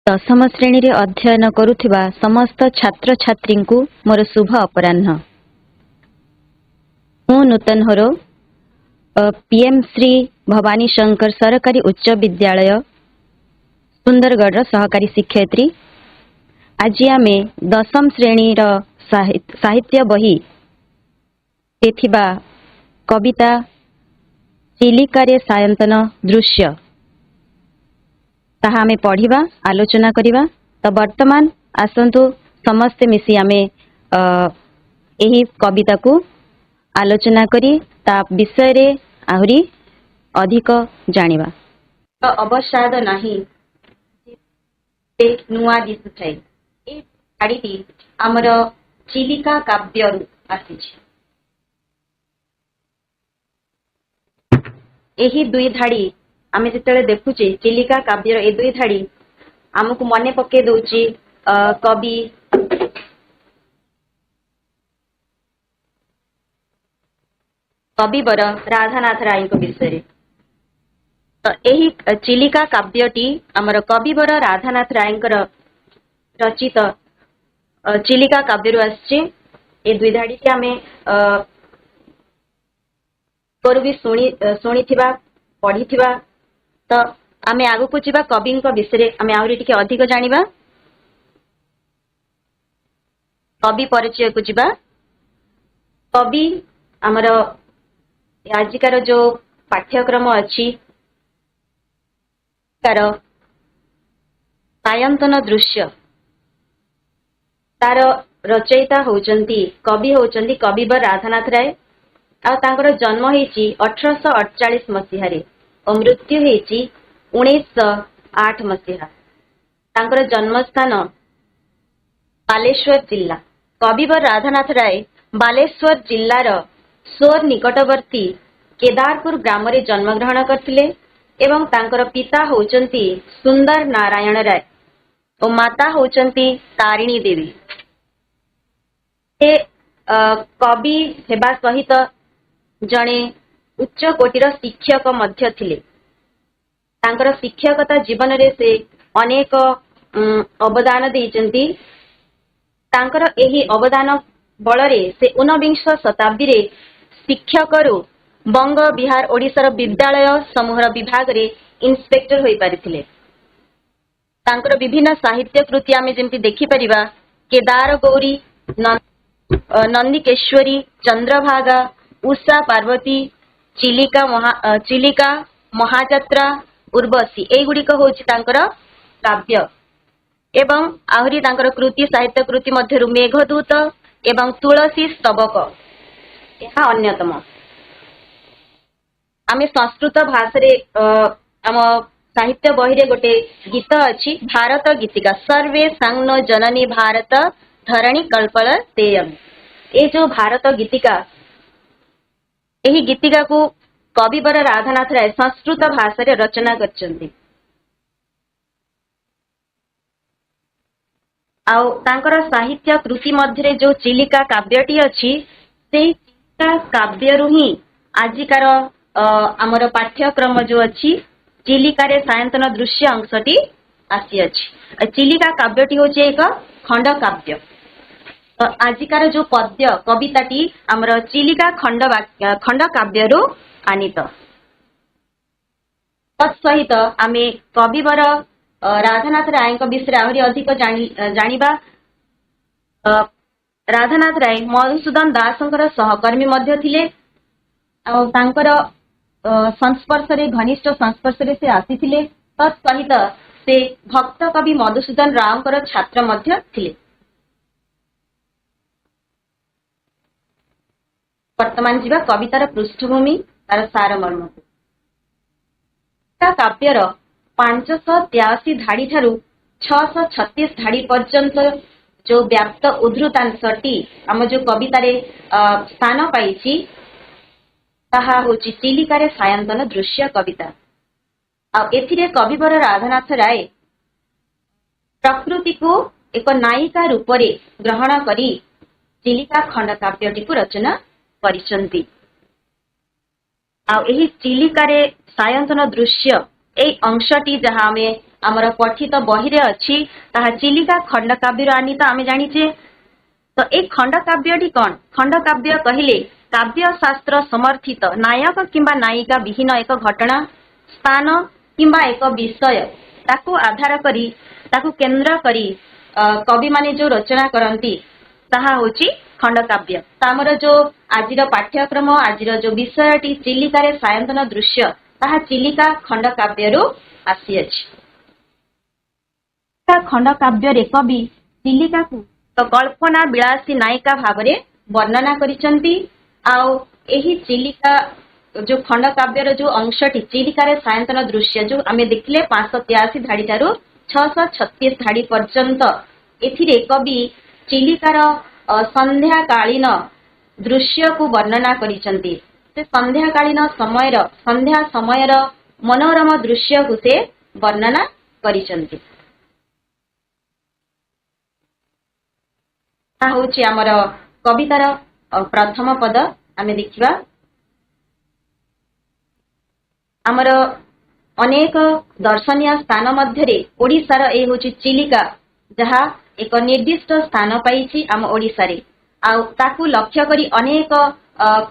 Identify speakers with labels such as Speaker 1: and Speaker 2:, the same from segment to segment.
Speaker 1: दशम श्रेणी रे अध्ययन करुथिबा समस्त छात्र छात्री को मोर शुभ अपराह्न। मु नूतन हरो पीएम श्री भवानी शंकर सरकारी उच्च विद्यालय सुंदरगढ़ सहकारी शिक्षयित्री। आज आमे दशम श्रेणी रो साहित्य बही थिबा कविता चिलिका रे सायंतन दृश्य ताहा आमे पढ़िबा आलोचना करिबा। तो वर्तमान आसंतु समस्ते मिसी आमे एही कविता को आलोचना करी ता विषय रे आहुरी अधिक जानिबा। तो अवसाद नाही नुआ दिसु थाई ए धाड़ीटी आमर चिलिका काव्यरु आसीछि। एही दुई धाड़ी आमे जितले देखुचे चिलिका काव्यर ए दुई धाड़ी आमको मने पके दउची कवि कविवर राधानाथ राय को विषय। तो एही चिलिका काव्यटी आमर कविवर राधानाथ राय रचित चिलिका काव्यरु आछे। ए दुई धाड़ी आमे करू भी शुणिथिबा पढ़िथिबा। तो आमे आगु को जीवा कवि विषय आमे आउरी टिके अधिक जानिबा। कवि परिचय को जीवा। कवि आमर आजिकार जो पाठ्यक्रम अच्छी तार सायंतन दृश्य तार रचयिता होचंती कवि होचंती कविवर राधानाथ राय। आ तांकर जन्म हेची 1848 मसीह रे और मृत्यु हेची 1908 मसीहा। तांकर जन्म स्थान बालेश्वर जिला। कविवर राधानाथ राय बालेश्वर जिल्लार सोर निकटवर्ती केदारपुर ग्राम रे जन्म ग्रहण करथिले एवं तांकर पिता होचंती सुंदर नारायण राय और माता होचंती तारिणी देवी। कवि हेबा सहित जणे उच्च कोटिर शिक्षक मध्य थिले। तांकर शिक्षकता जीवन रे से अनेक अवदान देइचंती। तांकर एही अवदान बलरे से 19 शताब्दी रे शिक्षकरू बंग बिहार ओडिशार विद्यालय समूह विभाग रे इंस्पेक्टर होई पारिथिले। तांकर विभिन्न साहित्य कृति आमे जेमति देखि परिबा केदार गौरी, नंदिकेश्वरी, चंद्रभागा, उषा पार्वती, चिलिका महाजात्रा, उर्वशी ए गुड़िक होछि तांकर काव्य। एवं आहुरी तांकर कृति साहित्य कृति मध्यरु मेघदूत एवं तुलसी स्तबक यह अन्यतम। आमे संस्कृत भाषा रे आम साहित्य बही रे गोटे गीत अछि भारत गीतिका सर्वे सांगनो जननी भारत धरणी कल्पल तेयम। ए जो भारत गीतिका एही गीतिका को कविवर राधानाथ राय संस्कृत भाषा रे रचना करचंती। आउ तांकर साहित्य कृति मध्यरे जो चिलिका काव्यटी अछि सेही चिलिका काव्यरु ही आजिकार आमर पाठ्यक्रम जो अछि चिलिका रे सायंतन दृश्य अंशटी आसी अछि। चिलिका काव्यटी होछि एक खंड काव्य। आजिकार जो पद्य कविताटी आमर चिलिका खंड काव्यरु आनीत। तत्सहित आमे कविवर राधानाथ राय विषय आहरी अधिक जानिबा। राधानाथ राय मधुसूदन दासंकर सहकर्मी मध्य थिले। तांकर संस्पर्श रे घनिष्ठ संस्पर्श रे से आसीथिले। तत्सहित से भक्त कवि मधुसूदन रावकर छात्र मध्य थिले। वर्तमान जीवा कवितार पृष्ठभूमि तार सारमर्म। काव्यर 583 धाड़ी ठारू 636 धाड़ी पर्यंत जो व्याप्त उद्धृतांशटी आम जो कवितारे स्थान पाइछि ताहा होछि चिलिका रे सायंतन दृश्य कविता। आ एथिरे कविवर राधानाथ राय प्रकृति को एक नायिका रूप रे ग्रहण करी चिलिका खंड काव्यटी को रचना करिसंती। आ एही चिलिका रे सायंतन दृश्य ए अंशटी जहाँ आमे आमर पठित बही रे अछि ताहा चिलिका खंडकाव्य आनी तो आमे जानिचे। तो एक खंडकाव्यटी कौन? खंडकाव्य कहिले काव्य शास्त्र समर्थित नायक किंबा नायिका विहीन एक घटना स्थान किंबा एक विषय ताकू आधार करी ताकू केंद्र करी कवि माने जो रचना करंती ताहा होची खंडकाव्य। तामर जो आजिर पाठ्यक्रम आजिर जो विषयटी चिलिका रे सायंतन दृश्य ताहा चिलिका खंडकाव्य रु आसी अछि। खंडकाव्य रे कवि चिलिका को तो कल्पना विलासी नायिका भावरे वर्णना करिसंती। आउ एही चिलिका जो खंडकाव्यर जो अंशटी चिलिका रे सायंतन दृश्य जो आमे देखले 583 धाड़ी ठारू 636 धाड़ी पर्यंत एथिरे कवि चिलिकार संध्याकालीन दृश्य को वर्णना करिसंती। से संध्याकालीन संध्या समयर मनोरम दृश्य को से वर्णना करिसंती। होची आमर कवितार प्रथम पद आमे देखिबा। आमर अनेक दर्शनीय स्थान मध्यरे ओडिसार ए होची चिलिका जहा एक निर्दिष्ट स्थान पाइछि आम ओडिसा रे। आ ताकू लक्ष्य करी अनेक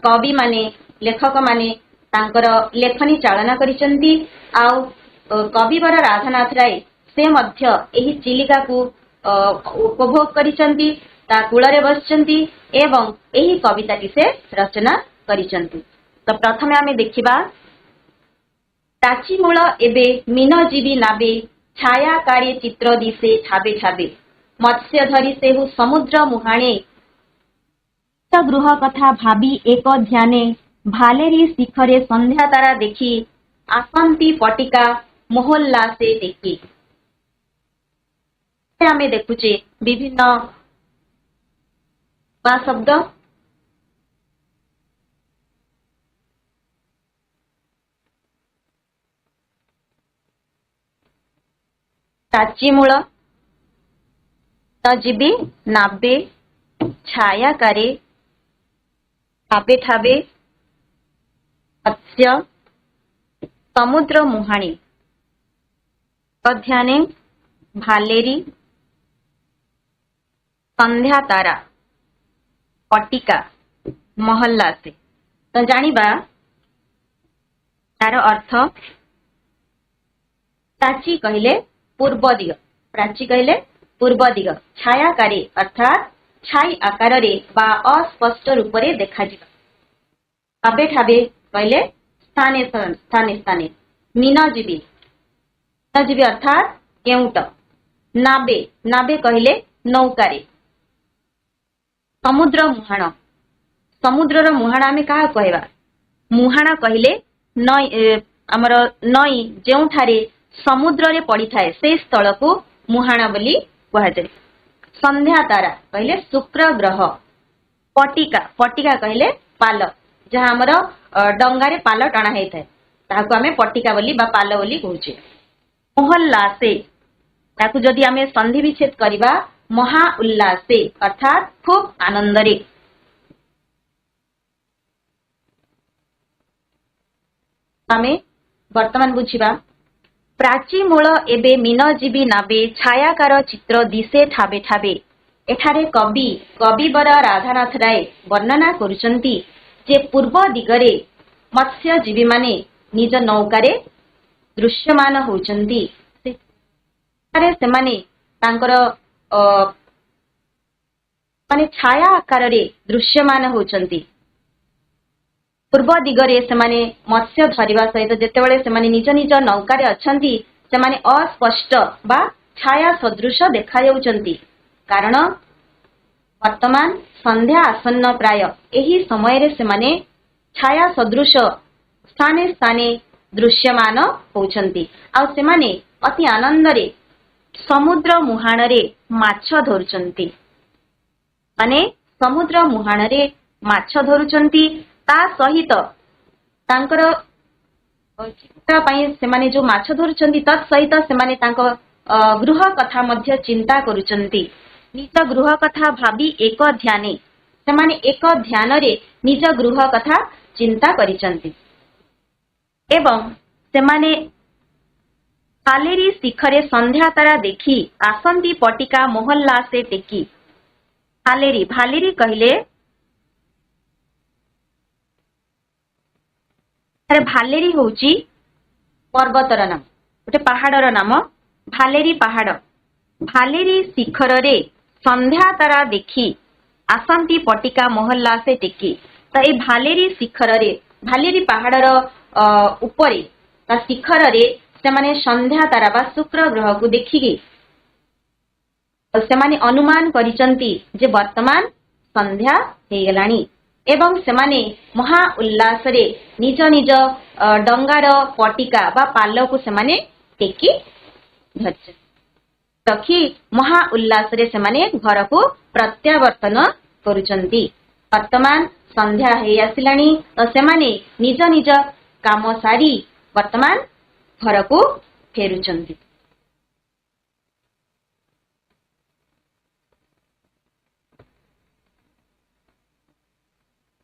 Speaker 1: कवि माने लेखक माने तांकर लेखनी चालना करिसंती। आ कविवर राधानाथ राय से मध्य एही चिलिका को उपभोग करिसंती ता कूलरे बसचंती एवं एही कविताटी से रचना करिसंती। तो प्रथमे आमे देखिबा ताची मूल एबे मीनजीवी नाबे छायाकारी चित्र दिसे छाबे छाबे मत्स्य धरी सेहु समुद्र मुहाणे गृह कथा भाबी एक ध्याने भालेरी शिखरे संध्या तारा देखी आसंती पटिका मोहल्ला से देखी। आमे देखुचे विभिन्न शब्द ताची मूल तजीबी नाबे छाया करे ठाबे ठाबे मत्स्य समुद्र मुहाणी ध्याने भालेरी संध्या तारा पटिका मोहल्ला से। तो जानिबा तार अर्थ। प्राची कहले पूर्व दिग, प्राची कहले पूर्व दिग, छायाकारी अर्थात छाई आकार रे बा अस्पष्ट रूप रे देखा जिबा। ठाबे ठाबे कहले स्थाने स्थाने स्थाने। मीनजीवी मीनजीवी अर्थात केउट। नाबे नाबे कहले नौकारे। समुद्र मुहाण समुद्रर मुहाण आमे कहा कहवा? मुहाण कहले नई आमर नई जेउठारे समुद्र रे पड़ी थाए से स्थल को मुहाण बोली कहा जाय। संध्या तारा कहले शुक्र ग्रह। पटिका पटिका कहले पाल जहाँ आमर डंगारे पाल टणा हेई थाए ताहाको आमे पटिका बोली बा पाल बोली कहूचे। मोहल्लासे ताकू जदि आमे संधि विच्छेद करिबा महा उल्लासे अर्थात खूब आनंदरे। आमे वर्तमान बुझिबा प्राची मूल एबे मीनजीवी नाबे छायाकार चित्र दिसे ठाबे ठाबे। एठारे कवि कविवर राधानाथ राय वर्णना करुचंती जे पूर्व दिगरे मत्स्यजीवी माने निज नौकारे दृश्यमान होचंती। से माने तांकर माने छाया आकार रे दृश्यमान होचंती। पूर्व दिगरे से माने मत्स्य धरिबा सहित जेतेबेले से माने निज निज नौकारे अछंती से माने अस्पष्ट बा छाया सदृश देखा जाउचंती। कारण वर्तमान संध्या आसन्न प्राय एही समय रे से माने छाया सदृश स्थाने स्थाने दृश्यमान होचंती। आ से माने अति आनंद रे समुद्र मुहाण रे माछ धरुचंती। माने समुद्र मुहाण रे माछ धरुचंती। ता सहित तांकर चिंता पई से माने जो माछ धरुचंती तत् सहित से माने तांको गृह कथा मध्य चिंता करुचंती। निज गृह कथा भाबी एक ध्याने से माने एक ध्यान रे निज गृह कथा चिंता करिचंती। एवं से माने ଭାଲେରୀ ଶିଖରେ ସନ୍ଧ୍ୟା ତାରା ଦେଖି ଆସନ୍ତି ପଟିକା ମୋହଲ୍ଲା ସେ ଟେକି। ଭାଲେରୀ ଭାଲେରୀ କହିଲେ ଭାଲେରୀ ହଉଛି ପର୍ବତର ନାମ, ଗୋଟେ ପାହାଡର ନାମ ଭାଲେରୀ ପାହାଡ। ଭାଲେରୀ ଶିଖରରେ ସନ୍ଧ୍ୟା ତାରା ଦେଖି ଆସନ୍ତି ପଟିକା ମୋହଲ୍ଲା ସେ ଟେକି। ତ ଏଇ ଭାଲେରୀ ଶିଖରରେ, ଭାଲେରୀ ପାହାଡର ଉପରେ ତା ଶିଖରରେ ସେମାନେ ସନ୍ଧ୍ୟା ତାରା ବା ଶୁକ୍ର ଗ୍ରହକୁ ଦେଖିକି ସେମାନେ ଅନୁମାନ କରିଛନ୍ତି ଯେ ବର୍ତ୍ତମାନ ସନ୍ଧ୍ୟା ହେଇଗଲାଣି ଏବଂ ସେମାନେ ମହା ଉଲ୍ଲାସରେ ନିଜ ନିଜ ଡଙ୍ଗାର ପଟିକା ବା ପାଲକୁ ସେମାନେ ଟେକି ଧରିଛନ୍ତି, ରଖି ମହା ଉଲ୍ଲାସରେ ସେମାନେ ଘରକୁ ପ୍ରତ୍ୟାବର୍ତ୍ତନ କରୁଛନ୍ତି। ବର୍ତ୍ତମାନ ସନ୍ଧ୍ୟା ହେଇ ଆସିଲାଣି, ତ ସେମାନେ ନିଜ ନିଜ କାମ ସାରି ବର୍ତ୍ତମାନ ଘରକୁ ଫେରୁଛନ୍ତି।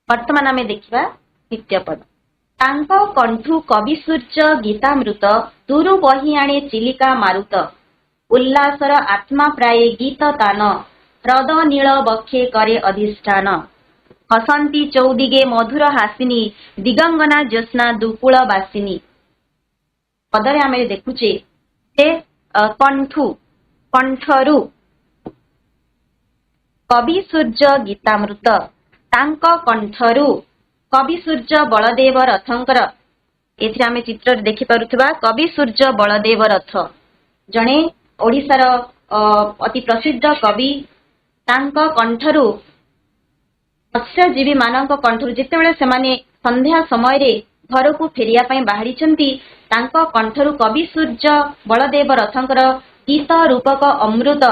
Speaker 1: ବର୍ତ୍ତମାନ ଆମେ ଦେଖିବା ଦ୍ୱିତୀୟ ପଦ। ତାଙ୍କ କଣ୍ଠୁ କବି ସୂର୍ଯ୍ୟ ଗୀତାମୃତ, ଦୂରୁ ବହି ଆଣେ ଚିଲିକା ମାରୁତ। ଉଲ୍ଲାସର ଆତ୍ମା ପ୍ରାୟ ଗୀତ ତାନ, ହ୍ରଦ ନୀଳ ବକ୍ଷେ କରେ ଅଧିଷ୍ଠାନ। ହସନ୍ତି ଚୌଦିଗେ ମଧୁର ହାସିନୀ, ଦିଗଙ୍ଗନା ଜ୍ୟୋତ୍ସ୍ନା ଦୁକୁଳ ବାସିନୀ। ପଦରେ ଆମେ ଦେଖୁଛେ ଯେ କଣ୍ଠୁ, କଣ୍ଠରୁ କବି ସୂର୍ଯ୍ୟ ଗୀତାମୃତ, ତାଙ୍କ କଣ୍ଠରୁ କବି ସୂର୍ଯ୍ୟ ବଳଦେବ ରଥଙ୍କର, ଏଥିରେ ଆମେ ଚିତ୍ରରେ ଦେଖିପାରୁଥିବା କବି ସୂର୍ଯ୍ୟ ବଳଦେବ ରଥ ଜଣେ ଓଡ଼ିଶାର ଅତି ପ୍ରସିଦ୍ଧ କବି। ତାଙ୍କ କଣ୍ଠରୁ ମତ୍ସ୍ୟଜୀବୀ ମାନଙ୍କ କଣ୍ଠରୁ ଯେତେବେଳେ ସେମାନେ ସନ୍ଧ୍ୟା ସମୟରେ ଘରକୁ ଫେରିବା ପାଇଁ ବାହାରିଛନ୍ତି, ତାଙ୍କ କଣ୍ଠରୁ କବି ସୂର୍ଯ୍ୟ ବଳଦେବ ରଥଙ୍କର ଗୀତ ରୂପକ ଅମୃତ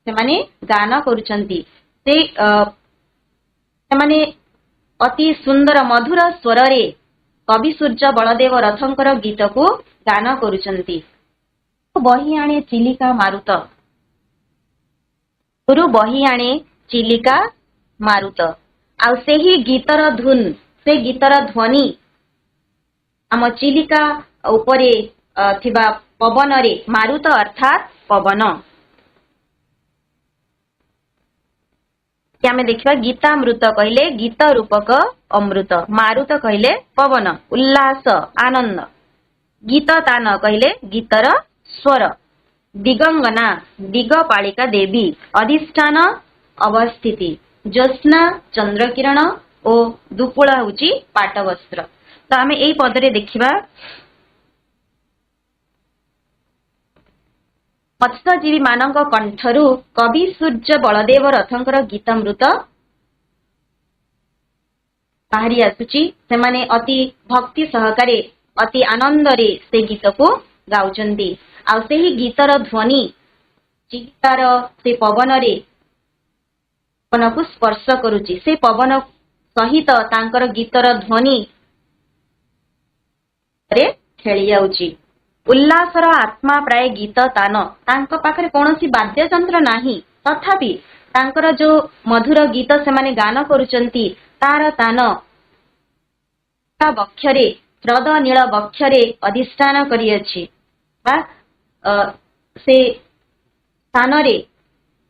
Speaker 1: ସେମାନେ ଗାନ କରୁଛନ୍ତି। ସେମାନେ ଅତି ସୁନ୍ଦର ମଧୁର ସ୍ୱରରେ କବି ସୂର୍ଯ୍ୟ ବଳଦେବ ରଥଙ୍କର ଗୀତକୁ ଗାନ କରୁଛନ୍ତି। ବହି ଆଣେ ଚିଲିକା ମାରୁତ, ଗୁରୁ ବହି ଆଣେ ଚିଲିକା ମାରୁତ। ଆଉ ସେହି ଗୀତର ଧୁନ, ସେ ଗୀତର ଧ୍ୱନି ଆମ ଚିଲିକା ଉପରେ ଥିବା ପବନରେ, ମାରୁତ ଅର୍ଥାତ୍ ପବନ। ଆମେ ଦେଖିବା ଗୀତାମୃତ କହିଲେ ଗୀତ ରୂପକ ଅମୃତ, ମାରୁତ କହିଲେ ପବନ, ଉଲ୍ଲାସ ଆନନ୍ଦ, ଗୀତ ତାନ କହିଲେ ଗୀତର ସ୍ୱର, ଦିଗଙ୍ଗନା ଦିଗପାଳିକା ଦେବୀ, ଅଧିଷ୍ଠାନ ଅବସ୍ଥିତି, ଜ୍ୟୋତ୍ସ୍ନା ଚନ୍ଦ୍ରକିରଣ ଓ ଦୁକୁଳ ହେଉଛି ପାଟ ବସ୍ତ୍ର। ତ ଆମେ ଏଇ ପଦରେ ଦେଖିବା ମତ୍ସ୍ୟଜୀବୀ ମାନଙ୍କ କଣ୍ଠରୁ କବି ସୂର୍ଯ୍ୟ ବଳଦେବ ରଥଙ୍କର ଗୀତାମୃତ ବାହାରି ଆସୁଛି। ସେମାନେ ଅତି ଭକ୍ତି ସହକାରେ, ଅତି ଆନନ୍ଦରେ ସେ ଗୀତକୁ ଗାଉଛନ୍ତି। ଆଉ ସେହି ଗୀତର ଧ୍ୱନି ଚିଲିକାର ସେ ପବନରେ ପବନକୁ ସ୍ପର୍ଶ କରୁଛି। ସେ ପବନ ସହିତ ତାଙ୍କର ଗୀତର ଧ୍ୱନି ଖେଳି ଯାଉଛି। ଉଲ୍ଲାସର ଆତ୍ମା ପ୍ରାୟ ଗୀତ ତାନ, ତାଙ୍କ ପାଖରେ କୌଣସି ବାଦ୍ୟଯନ୍ତ୍ର ନାହିଁ, ତଥାପି ତାଙ୍କର ଯୋଉ ମଧୁର ଗୀତ ସେମାନେ ଗାନ କରୁଛନ୍ତି, ତାର ତାନ ବକ୍ଷରେ, ହ୍ରଦ ନୀଳ ବକ୍ଷରେ ଅଧିଷ୍ଠାନ କରିଅଛି ବା ସେ ସ୍ଥାନରେ,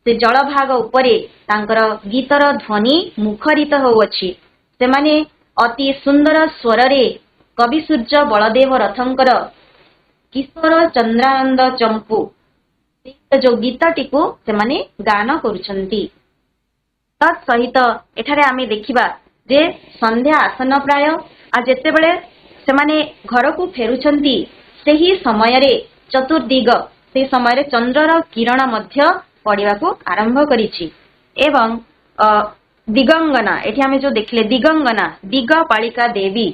Speaker 1: ସେ ଜଳଭାଗ ଉପରେ ତାଙ୍କର ଗୀତର ଧ୍ୱନି ମୁଖରିତ ହେଉଅଛି। ସେମାନେ ଅତି ସୁନ୍ଦର ସ୍ୱରରେ କବି ସୂର୍ଯ୍ୟ ବଳଦେବ ରଥଙ୍କର କିଶୋର ଚନ୍ଦ୍ରାନନ୍ଦ ଚମ୍ପୁ ଯୋଉ ଗୀତଟିକୁ ସେମାନେ ଗାନ କରୁଛନ୍ତି। ତତ୍ ସହିତ ଏଠାରେ ଆମେ ଦେଖିବା ଯେ ସନ୍ଧ୍ୟା ଆସନ୍ନ ପ୍ରାୟ, ଆଉ ଯେତେବେଳେ ସେମାନେ ଘରକୁ ଫେରୁଛନ୍ତି ସେହି ସମୟରେ ଚତୁର୍ଦିଗ, ସେହି ସମୟରେ ଚନ୍ଦ୍ରର କିରଣ ମଧ୍ୟ ପଡ଼ିବାକୁ ଆରମ୍ଭ କରିଛି ଏବଂ ଦିଗଙ୍ଗନା, ଏଠି ଆମେ ଯୋଉ ଦେଖିଲେ ଦିଗଙ୍ଗନା ଦିଗପାଳିକା ଦେବୀ,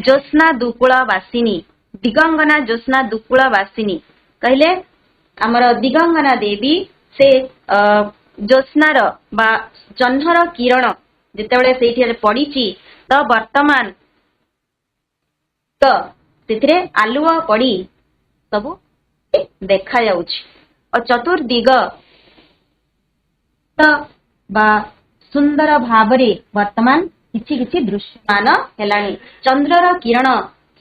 Speaker 1: ଜ୍ୟୋତ୍ସ୍ନା ଦୁକୁଳ ବାସିନୀ, ଦିଗଙ୍ଗନା ଜ୍ୟୋତ୍ସ୍ନା ଦୁକୁଳ ବାସିନୀ କହିଲେ ଆମର ଦିଗଙ୍ଗନା ଦେବୀ ସେ ଜ୍ୟୋତ୍ସ୍ନାର ବା ଜହ୍ନର କିରଣ ଯେତେବେଳେ ସେଇଠି ପଡ଼ିଛି, ତ ବର୍ତ୍ତମାନ ସେଥିରେ ଆଲୁଅ ପଡ଼ି ସବୁ ଦେଖାଯାଉଛି। ଆଉ ଚତୁର୍ଦିଗ ବା ସୁନ୍ଦର ଭାବରେ ବର୍ତ୍ତମାନ କିଛି କିଛି ଦୃଶ୍ୟମାନ ହେଲାଣି। ଚନ୍ଦ୍ରର କିରଣ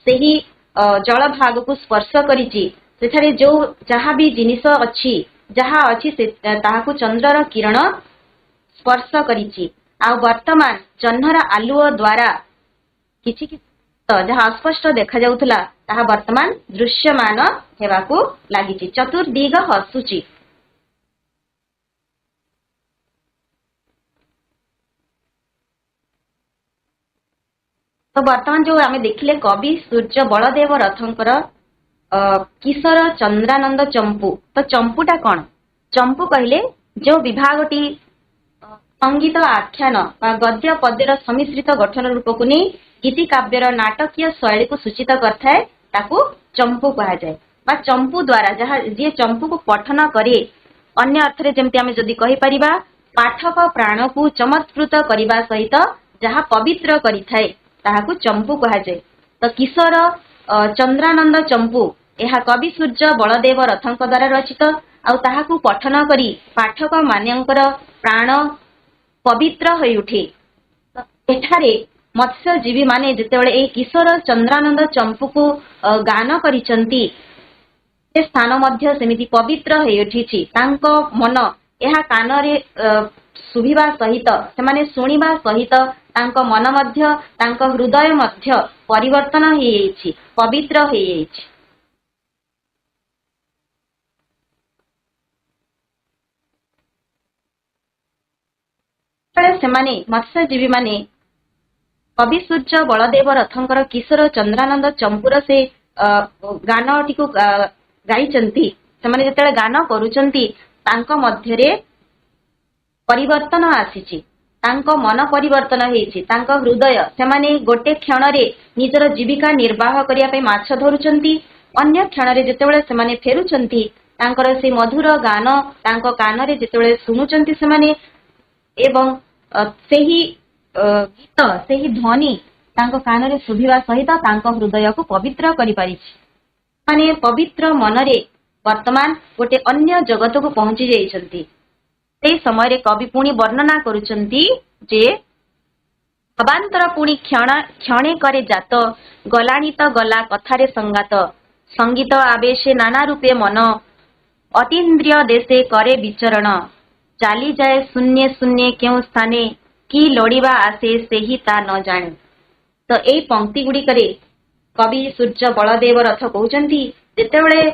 Speaker 1: ସେହି जल भाग को स्पर्श करिछि सेठारे जो जहाँ भी जिनिस अछि जहाँ अछि ताहाकु चंद्रर किरण स्पर्श करिछि आ वर्तमान जह्नर आलुओ द्वारा किछि जहाँ अस्पष्ट देखा जाउथला ताहा वर्तमान दृश्यमान हेबाकु लागिछि। चतुर्दिग हसुछि। तो वर्तमान जो आमे देखिले कवि सूर्य बलदेव रथंकर किशोर चंद्रानंद चंपू। तो चंपूटा कौन? चंपू कहले जो विभागटी संगीत आख्यान गद्य पद्यर सम्मिश्रित गठन रूप को नहीं गीति काव्यर नाटकीय शैली को सूचित करता है ताकू चंपू कहा जाए बा चंपू द्वारा जहाँ जी चंपू को पठन करे अन्य अर्थ रे जेमति आमे जदि कहि परिबा पाठक प्राण को चमत्कृत करिबा सहित जहाँ पवित्र करिथाए ताहाकू चंपू कहा जाए। तो किशोर चंद्रानंद चंपू यह कवि सूर्य बलदेव रथंक द्वारा रचित आउ ताहाकू पठन करी पाठक मानकर प्राण पवित्र होई उठे। एठारे मत्स्यजीवी माने जेतेबेले ए किशोर चंद्रानंद चंपू को गान करिसंती से स्थान मध्य सेमिति पवित्र होई उठिछि। तांको मन एहा कानरे सुभिबा सहित सेमाने सुनिबा सहित तांको मन मध्य तांको हृदय मध्य परिवर्तन होई जाइछि, पवित्र होई जाइछि। सेमाने मत्स्यजीवी माने कवि सूर्य बलदेव रथंकर किशोर चंद्रानंद चंपूर से गानटी को गाइचंती सेमाने जेतेबेले गान करूचंती तांको मध्यरे परिवर्तन आसीछि, तांको मन परिवर्तन हेछि, तांको हृदय सेमाने गोटे क्षण रे निजर जीविका निर्वाह करिया पे माछ धरुचंती अन्य क्षण रे जेतेबेले सेमाने फेरुचंती तांकर से मधुर गान तांको कान रे जेतेबेले सुनुचंती सेमाने एवं सेही गीत सेही ध्वनि तांको कान रे सुभिवा सहित तांको हृदय को पवित्र करि पारिछि। माने पवित्र मनरे वर्तमान गोटे अन्य जगत को पहुंची जाइछंती। से समय कवि पुणी वर्णना करुचंती जे अबांतर पुणी क्षणे करे जात गलानी तो गला कथारे संगात संगीत आवेशे नाना रूपे मन अतीन्द्रिय देशे करे विचरण चाली जाए शून्य शून्य क्यों स्थाने की लोड़ीबा आसे सेही ता न जाने। तो एई पंक्ति गुडी करे कवि सूर्य बलदेव रथ कहउचंती जेतेबेले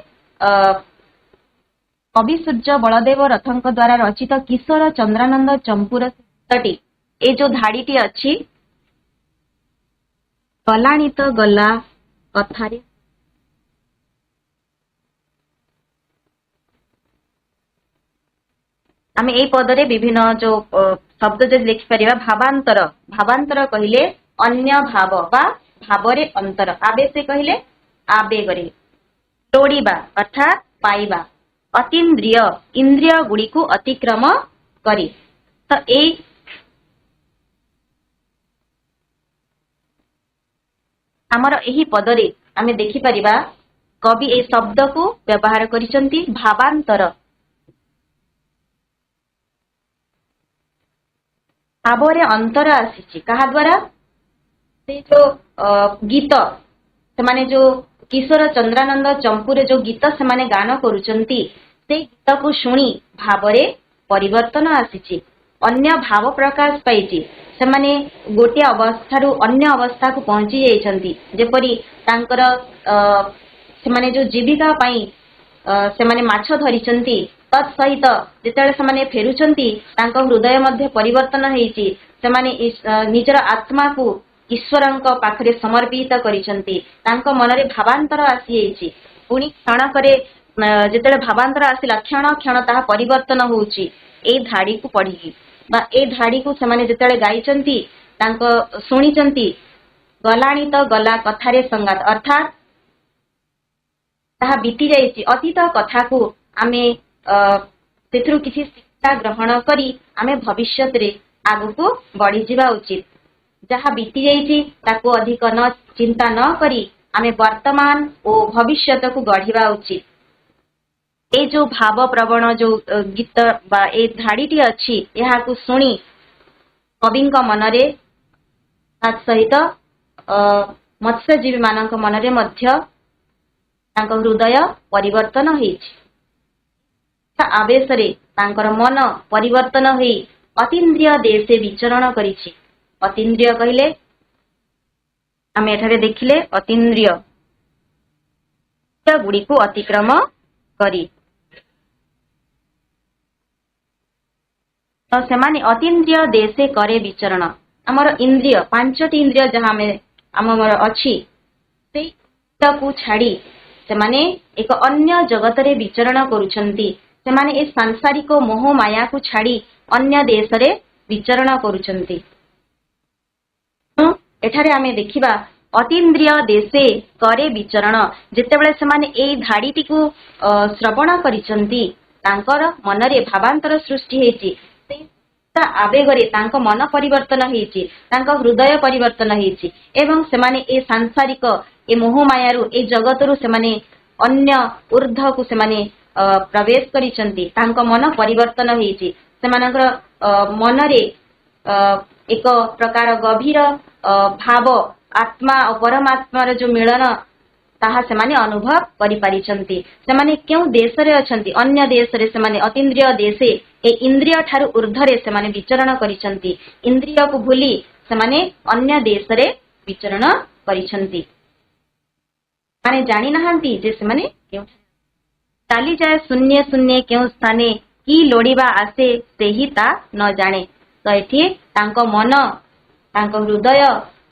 Speaker 1: कवि सूर्य बलदेव रथंक द्वारा रचित किशोर चंद्रानंद चंपूर गीतटी ए जो धाड़ीटी अछि गलानी तो गला कथारे आमे एई पदरे विभिन्न जो शब्द जे लिखि परिबा भावांतर भावांतर कहिले अन्य भाव बा भावरे अंतर आवेशे कहिले आवेगरे लोड़ीबा अर्थात पाइबा अतीन्द्रिय इंद्रिय गुड़ी को अतिक्रम करी। तो ए आमर एही पदरे आमे देखि परिबा कवि ए शब्द को व्यवहार करिसंती भावांतर भावरे अंतर आसीछि कहा द्वारा से जो गीत से माने जो किशोर चंद्रानंद चंपूरे जो गीत से माने गान करुचंती से गीत को शुणी भावरे परिवर्तन आसीछि अन्य भाव प्रकाश पाइछि से माने गोटे अवस्था रु अन्य अवस्था को पहुंची जाइछंती जेपरि तांकर से माने जो जीविका पई से माने माछ धरिचंती तत्सहित जेतेबेले सेमाने फेरुचंती तांको हृदय मध्ये परिवर्तन हेइछि से माने निजर आत्मा को ईश्वरंक पाखरे समर्पित करिसंती तांको मनरे भावांतर आसी हेइछि पुणी क्षण करे जेतेबेले भावांतर आसिला क्षण क्षण ताहा परिवर्तन होउछि ए धाड़ी को पढिकी बा ए धाड़ी को सेमाने जेतेबेले गाइचंती तांको सुनिचंती गलानी तो गला कथारे संगात अर्थात ताहा बीती जाइछि अतीत कथा को आमे सेथुरु किछि शिक्षा ग्रहण करी आमे भविष्यत रे आगु को बढ़ी जिबा उचित जहाँ बीती जाइछि ताको अधिक न चिंता न करी आमे वर्तमान और भविष्यत को गढ़िबा उचित। ए जो भाव प्रवण जो गीत बा ए धाड़ीटी अछि यहाँ को सुनी कविंक मनरे तात सहित मत्स्यजीवी मानक मनरे मध्य तांको हृदय परिवर्तन होईछि। आवेशरे तांकर मन परिवर्तन होई अतीन्द्रिय देशे विचरण करिछि। अतीन्द्रिय कहिले आमे एठारे देखिले अतीन्द्रिय गुड़ी को अतिक्रम करी तो सेमाने अतीन्द्रिय देशे करे विचरण। आमर इंद्रिय पांचटी इंद्रिय जहाँ आमर अच्छी को छाड़ी सेमाने एक अन्य जगत रे विचरण करुछंती। सेमाने ए सांसारिक मोह माया को छाड़ी अन्य देश रे विचरण करुछंती। एठारे आमे देखिबा अतीन्द्रिय देशे करे विचरण। जेतेबेले सेमाने एई धाड़ीटी को श्रवण करिसंती तांकर मनरे भावांतर सृष्टि हेछि। आवेगरे तांको मन परिवर्तन हेछि, तांको हृदय परिवर्तन हेछि एवं सेमाने ए सांसारिक ए मोह मायारु ए जगतरु सेमाने अन्य ऊर्ध्व को सेमाने प्रवेश करिसंती। तांको मन परिवर्तन हेछि। सेमानकर मनरे एक प्रकार गभीर भाव आत्मा और परमात्मार जो मिलन ताहा सेमाने अनुभव करि पारिछंती। सेमाने केउ देश रे अछंती, अन्य देश रे सेमाने अतीन्द्रिय देशे ए इंद्रिय ठारु ऊर्ध्वरे सेमाने विचरण करिछंती। इंद्रिय को भूली सेमाने अन्य देश रे विचरण करिछंती। माने जानि नहांती जे सेमाने केउ चाली जाए शून्य शून्य केउ स्थाने की लोड़ीबा आसे सेही ता न जाने। तो एठी तांको मन तांको हृदय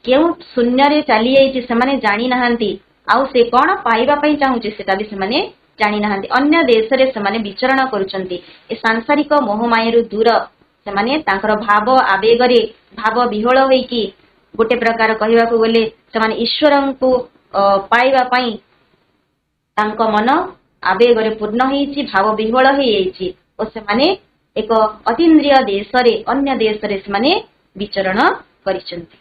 Speaker 1: केउ शून्य रे चली जाइछि सेमाने जानि नहांती। आउ से कोन पाइबा पई चाहूछि सेटा भी सेमाने जानि नहांती। अन्य देश रे सेमाने विचरण करूछंती। ए सांसारिक मोह मायारु दूर सेमाने तांकर भाव आवेग रे भाव विहोळ होईकी गोटे प्रकार कहिबा को बोले सेमाने ईश्वरन को पाइबा पई तांको मन आवेग रे पूर्ण होईछि, भाव विहोळ होई जाइछि ओ सेमाने एक अतीन्द्रिय देश रे अन्य देश रे सेमाने विचरण करिसंती।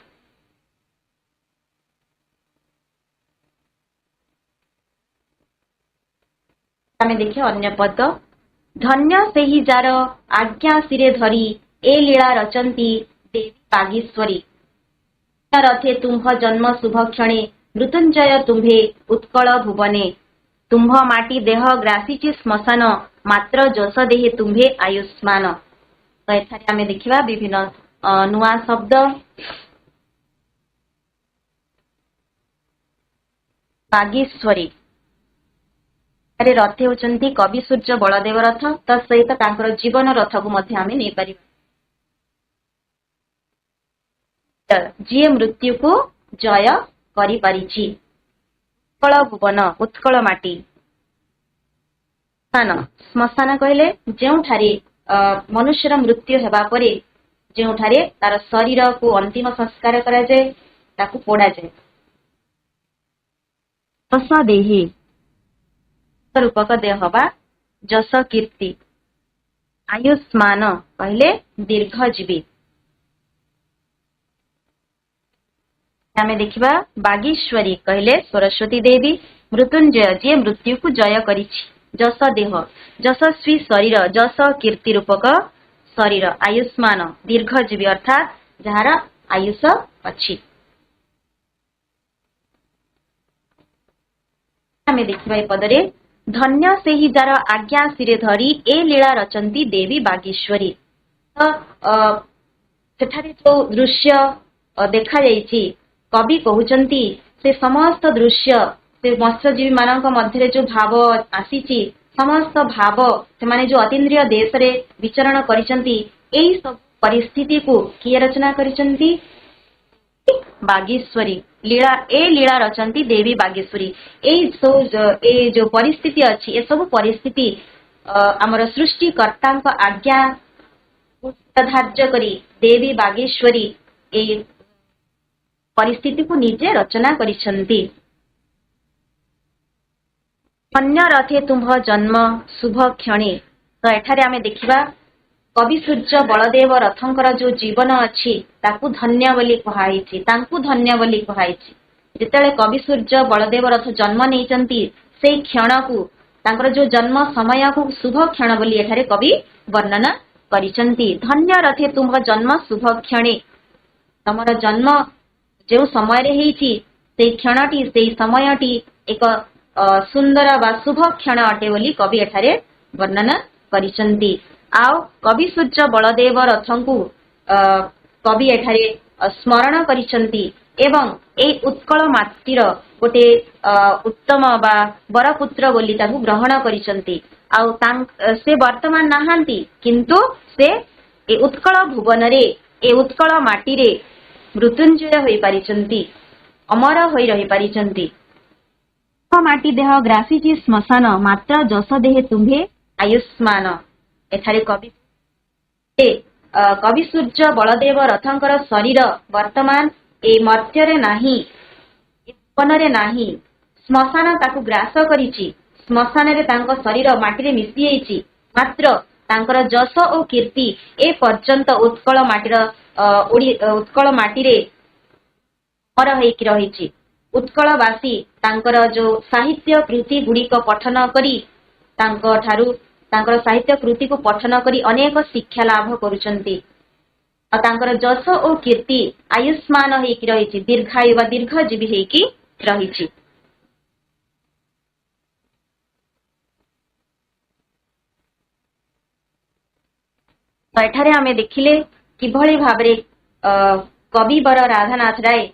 Speaker 1: आमे देखिए अन्य पद। धन्य सेही जार आज्ञा सिरे धरी ए लीला रचंती देवी बागीश्वरी। रथे तुम्भ जन्म शुभ क्षणे मृत्युंजय तुम्भे उत्कल भुवने। तुम्भ माटी देह ग्रासीची श्मशान मात्र जस देहे तुम्भे आयुष्मान। तो एथारे आमे देखिबा विभिन्न नुआ शब्द। बागीश्वरी रथे होचंती कवि सूर्य बलदेव रथ। तो सहित तांकर जीवन रथ को मध्य आमे नै पारि। जी मृत्यु को जय करि पारिछि। उत्कल भुवन उत्कल माटी। श्मशान कहले जेउठारे मनुष्यर मृत्यु हेबा परे जेउठारे तार शरीर को अंतिम संस्कार करा जाए ताकू पोड़ा जाए। जस देहे रूपक देह बा जस कीर्ति। आयुष्मान कहले दीर्घजीवी। आमे देखिबा बागीश्वरी कहले सरस्वती देवी। मृत्युंजय जे मृत्यु को जय करिछि। जस देह जशस्वी शरीर जस कीर्ति रूपक शरीर। आयुष्मान दीर्घजीवी अर्थात जहार आयुष अछि। आमे देखिबा ए पदरे धन्य सेही जार आज्ञा सिरे धरी ए लीला रचंती देवी बागीश्वरी। तो सेठारे जो दृश्य देखा जाइछि कवि कहउचंती से समस्त दृश्य से मत्स्यजीवी मानक मध्य जो भाव आसीछि समस्त भाव से माने जो अतीन्द्रिय देश रे विचरण करिसंती एई सब परिस्थिति को किए रचना करिसंती बागीश्वरी। लीला ए लीला रचंती देवी बागेश्वरी। ए जो परिस्थिति अच्छी ए सब परिस्थिति आमर सृष्टिकर्ता आज्ञा धार्य करी देवी बागेश्वरी ए परिस्थिति को निजे रचना करिसंती। अन्य रथे तुम्भ जन्म शुभ क्षणे। तो एठारे आमे देखिबा कवि सूर्य बलदेव रथंकर जो जीवन अच्छी ताकू धन्य बोली कहाइछि। तांकू धन्य बोली कहाइछि। जेतेले कवि सूर्य बलदेव रथ जन्म नेइचंती से क्षण को तांकर जो जन्म समय को शुभ क्षण बोली एठारे कवि वर्णना करिसंती। धन्य रथे तुम्भ जन्म शुभ क्षणे। तमर जन्म जो समय रे हेइछि से क्षणटी से समयटी एक सुंदर बा शुभ क्षण अटे बोली कवि एठारे वर्णना करिसंती। आउ कवि सूर्य बलदेव रथंकु कवि एठारे स्मरण करिसंती एवं ए उत्कल माटीर गोटे उत्तम बा बरपुत्र बोली ताकु ग्रहण करिसंती। आउ से वर्तमान नाहांती किंतु से ए उत्कल भुवन रे ए उत्कल माटी रे मृत्युंजय होई पारिचंती, अमर होई रही पारिचंती। माटी देह ग्रासीची श्मशान मात्र जस देहे तुम्भे आयुष्मान। एठारे कवि सूर्य बलदेव रथंकर शरीर वर्तमान ए मर्त्यरे नाही, भुवनरे नाही, श्मशान ताकु ग्रास करिछि। श्मशान रे तांको शरीर माटी रे मिसि जाइछि, मात्र तांकर जस और कीर्ति ए पर्यंत उत्कल माटीर उत्कल माटी रे अमर होइकि रहिछि। उत्कलवासी तांकर जो साहित्य कृति गुड़िक पठन करी तांको ठारू तांकर साहित्य कृति को पठन करी अनेक शिक्षा लाभ करुचंती। तांकर जस और कीर्ति आयुष्मान होइकि रहिछि, दीर्घायु वा दीर्घजीवी होइकि रहिछि। एठारे आमे देखिले किभଳି भाबरे कविवर राधानाथ राय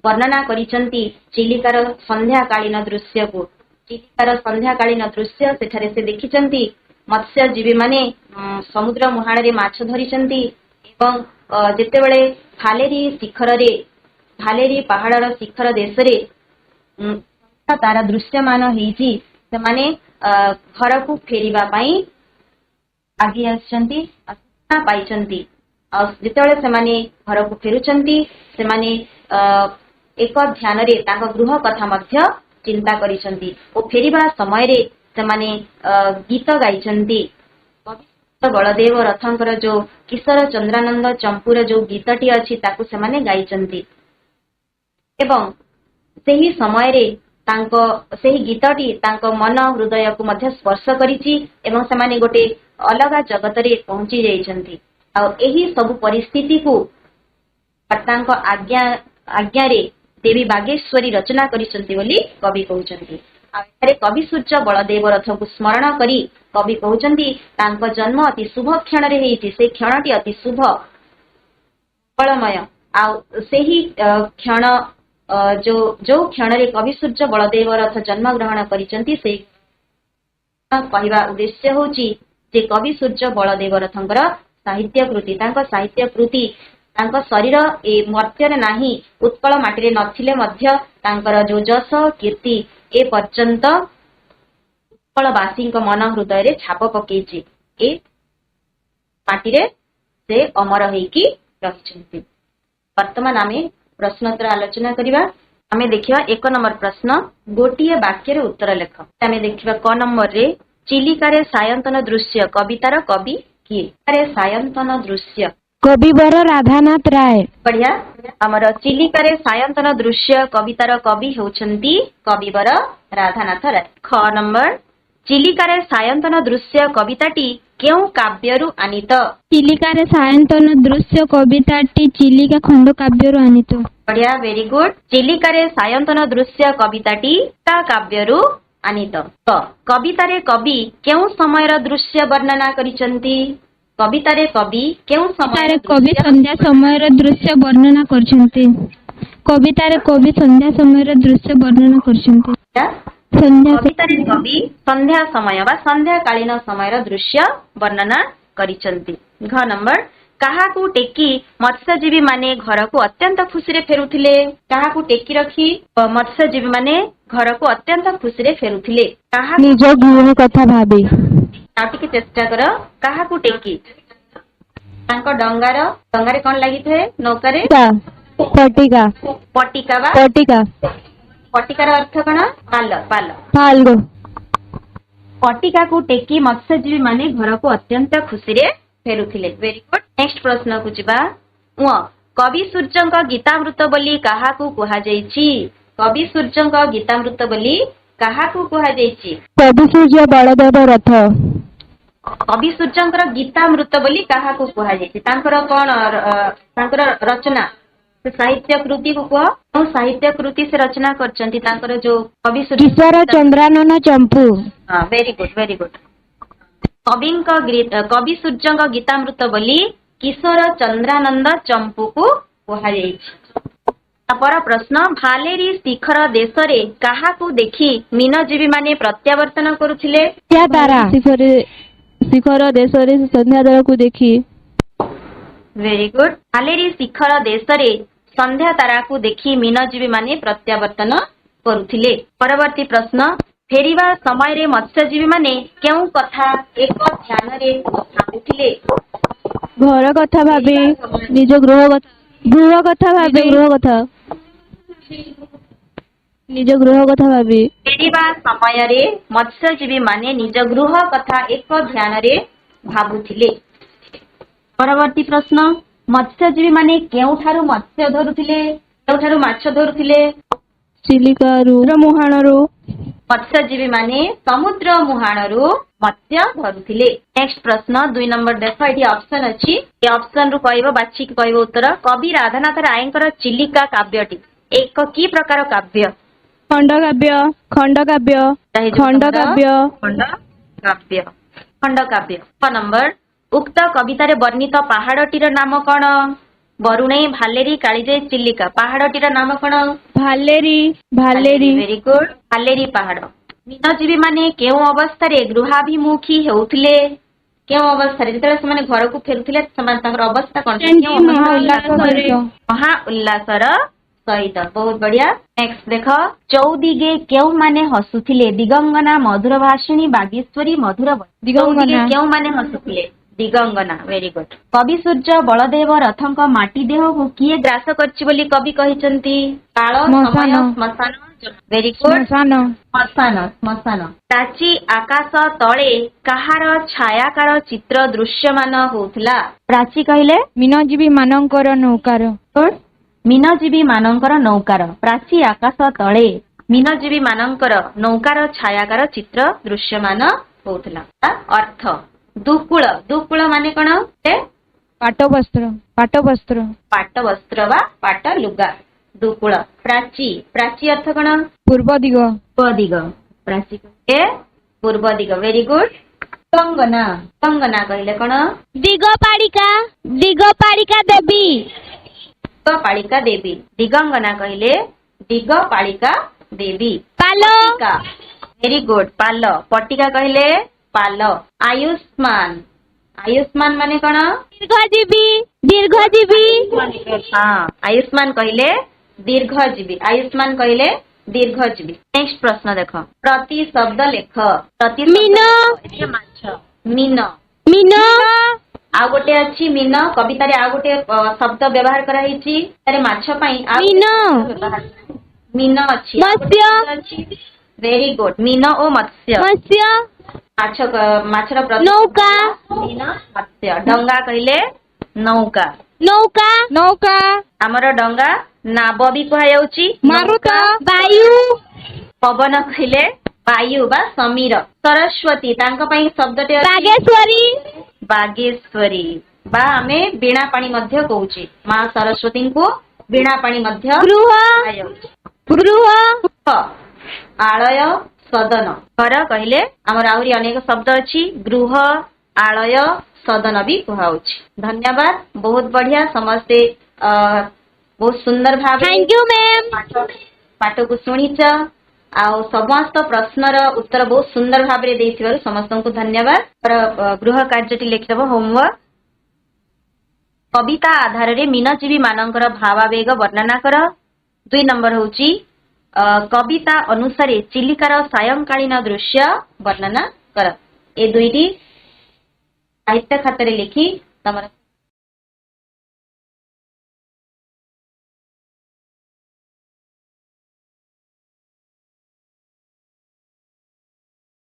Speaker 1: वर्णना करिसंती चिलिकार संध्याकालीन दृश्य को। चिलिकार संध्याकालीन दृश्य सेठारे से देखिसंती मत्स्यजीवी माने समुद्र मुहाण रे माछ धरिसंती एवं जेतेबेले भालेरी शिखर रे भालेरी पहाड़र शिखर देश रे तारा दृश्यमान हेछि। से माने घर को फेरिबा पई आगे आछंती, आज्ञा पाइचंती। जेतेबेले से माने घर को फेरुचंती से माने एक ध्यान रे तांको गृह कथा मध्य चिंता करिसंती ओ फेरिबा समय रे से माने गीत गाइचंती। कवि बलदेव रथंकर जो किशोर चंद्रानंद चंपूर जो गीतटी अछि ताकु से माने गाइचंती एवं सेही समय रे तांको सेही गीतटी तांको मन हृदय को मध्य स्पर्श करिछि एवं से माने गोटे अलगा जगत रे पहुंची जाइछंती। आ एही सब परिस्थिति को तांको आज्ञा रे देवी बागेश्वरी रचना करिसंती बोली कवि कहउचंती। कवि सूर्य बलदेव रथ को स्मरण करी कवि कहउचंती तांको जन्म अति शुभ क्षण रे हेइछि। से क्षणटी अति शुभ फलमय। आ सेही क्षण जो क्षण रे कवि सूर्य बलदेव रथ जन्म ग्रहण करिसंती से कहवा उद्देश्य होची जे कवि सूर्य बलदेव रथंकर साहित्य कृति तांको साहित्य कृति तांको शरीर ए मर्त्यरे नाही, उत्कल माटीरे नथिले मध्य तांकर जो जस कीर्ति ए पर्यंत उत्कलवासी मन हृदय रे छाप पकेछि। ए माटीरे से अमर होइकि रहिछन्ति। वर्तमान आमे प्रश्नोत्तर आलोचना करिबा। आमे देखिबा 1 नंबर प्रश्न, गोटिए वाक्य रे उत्तर लेख। आमे देखिबा क नंबर रे चिलिकारे सायंतन दृश्य कवितार कवि किए? सायंतन दृश्य
Speaker 2: कविवर राधानाथ राय।
Speaker 1: बढ़िया। आमर चिलिकारे सायंतन दृश्य कवितार कवि होउछन्ति कविवर राधानाथ राय। ख नंबर, चिलिकारे सायंतन दृश्य कविताटी केउ काव्यरु आनीत?
Speaker 2: चिलिकारे सायंतन दृश्य कविताटी चिलिका खंड काव्यरु आनीत।
Speaker 1: बढ़िया, वेरी गुड। चिलिकारे सायंतन दृश्य कविताटी ता काव्यरु आनीत। कवितारे कवि केउ समयर दृश्य वर्णना करिसंति? कवितारे कवि केउ समय
Speaker 2: कवि संध्या समयर दृश्य वर्णना करछन्ति। कवितारे कवि संध्या समयर दृश्य वर्णना करछन्ति।
Speaker 1: कवितारे कवि संध्या समय बा संध्या कालीन समयर दृश्य वर्णना करिसंति। घ नंबर, काहाकू टेकी मत्स्यजीवी माने घर को अत्यंत खुशी रे फेरुथिले? काहाकू टेकी रखी मत्स्यजीवी माने घर को अत्यंत खुशी रे फेरुथिले? काहा
Speaker 2: निज गृह कथा भाबी।
Speaker 1: आटिके चेष्टा कर। काहाकू टेकी तांको डंगारे कोन लागि थे? नौकारे
Speaker 2: पटिका।
Speaker 1: पटिका बा
Speaker 2: पटिका।
Speaker 1: पटिकार अर्थ कोन? पाल। पाल।
Speaker 2: पाल।
Speaker 1: पटिका को टेकी मत्स्यजीवी माने घर को अत्यंत खुशी रे फेरुथिले। Very good. नेक्स्ट प्रश्न को जिबा। कवि सूर्यंक गीतामृत बोली काहाकू कुहा जाईछि? कवि सूर्यंक गीतामृत बोली काहाकू कुहा जाईछि?
Speaker 2: कवि सूर्य बलदेव रथ।
Speaker 1: कवि सूर्यंकर गीतामृत बोली काहाकू कुहा जाईछि? तांकर कोन तांकर रचना से साहित्य कृति को कह साहित्य कृति से रचना करचंती तांकर जो कवि
Speaker 2: किशोर चंद्रानन चंपू
Speaker 1: हाँ वेरी गुड कवि सूर्य गीतामृत बोली किशोर चंद्रानंद चंपू को पर प्रश्न भालेरी शिखर देश रे काहाकू देखी मीनजीवी माने प्रत्यावर्तन करुथिले
Speaker 2: तारा शिखर देश रे संध्या तारा को देखी
Speaker 1: वेरी गुड भालेरी शिखर देश रे संध्या तारा को देखी मीनजीवी माने प्रत्यावर्तन करुथिले परवर्ती प्रश्न फेरिबा समय रे मत्स्यजीवी माने केउ कथा एक ध्यान रे भाबुथिले
Speaker 2: घर कथा भाबी निज गृह कथा भाबी निज गृह कथा भाबी
Speaker 1: फेरिबा समय रे मत्स्यजीवी माने निज गृह कथा एक ध्यान रे भाबुथिले परवर्ती प्रश्न मत्स्यजीवी माने केउठारु मत्स्य धरुथिले केउठारु माछ धरुथिले
Speaker 2: चिलिकारू मुहाणरू
Speaker 1: मत्स्यजीवी माने समुद्र मुहाणरू मत्स्य धरुथिले नेक्स्ट प्रश्न 2 नंबर देख एठी ऑप्शन अछि ए ऑप्शन रु कहबो बाछि कि कहबो उत्तर कवि राधानाथ रायकर चिलिका काव्यटी एक की प्रकार काव्य
Speaker 2: खंडकाव्य
Speaker 1: खंडकाव्य नंबर उक्त कवितारे वर्णित पहाड़टीर नाम कौन बरुणेई भालेरी कालीजाई चिलिका पहाड़टीर नाम कौन
Speaker 2: भालेरी
Speaker 1: वेरी गुड भालेरी पहाड़ मीनजीवी माने केउ अवस्था रे गृहाभिमुखी हेउथिले केउ अवस्था रे जेतले से माने घर को फेरुथिले समान ताकर अवस्था कोन महा उल्लासर सहित बहुत बढ़िया नेक्स्ट देख चौदिगे केउ माने हसुथिले दिगंगना मधुर भाषिणी बागेश्वरी मधुर दिगंगना केउ माने हसुथिले दिगंगना वेरी गुड कवि सूर्य बलदेव रथंक माटी देह को किए ग्रास करछि बोली कवि कहिसंती काल समय श्मशान वेरी गुड श्मशान प्राची आकाश तळे काहार छायाकार चित्र दृश्यमान होउथला प्राची कहिले
Speaker 2: मीनजीवी मानकर नौकार
Speaker 1: मीनजीवी मानकर नौकार प्राची आकाश तळे मीनजीवी मानकर नौकार छायाकार चित्र दृश्यमान होउथला अर्थ दुकुळ माने कोन
Speaker 2: पाटवस्त्र
Speaker 1: वा पाट लुगा दुकुळ प्राची अर्थ कोन
Speaker 2: पूर्व दिग
Speaker 1: प्राची ए पूर्व दिग वेरी गुड तंगना कहले कोन
Speaker 2: दिगपालिका देवी
Speaker 1: दिगंगना कहले दिगपालिका देवी
Speaker 2: पालिका
Speaker 1: वेरी गुड पाल पट्टिका कहले पाल आयुष्मान माने कोन दीर्घजीवी हाँ आयुष्मान कहले दीर्घजीवी नेक्स्ट प्रश्न देख प्रति शब्द लेख मीन आ गोटे अछि मीन कविता रे आ गोटे शब्द व्यवहार करा हिची तारे माछ पई मीन अछि मत्स्य वेरी गुड मीन ओ मत्स्य माछर
Speaker 2: नौका
Speaker 1: मीन मत्स्य डंगा कहले नौका हमर डंगा नाव भी कहा जाउची
Speaker 2: मारुत वायु
Speaker 1: पवन कहले वायु बा समीर सरस्वती तांका पई शब्दटे बागेश्वरी बा हमें बीणा पानी मध्य कहूची मां सरस्वती को बीणा पानी मध्य गृह आलय सदन घर कहले हमर आहुरी अनेक शब्द अछि गृह आलय सदन भी कहाउछि धन्यवाद बहुत बढ़िया समस्ते बहुत सुंदर भाव
Speaker 2: थैंक यू मैम
Speaker 1: पाठ को सुनिच आ समस्त प्रश्नर उत्तर बहुत सुंदर भाव रे देथिबारु समस्त को धन्यवाद गृह कार्यटी लिखिदब होमवर्क कविता आधार रे मीनजीवी मानकर भावावेग वर्णना कर 2 नंबर होची कविता अनुसार चिलिकार सायंकालीन दृश्य वर्णना कर ए दुईटी साहित्य खातारे लिखि तमर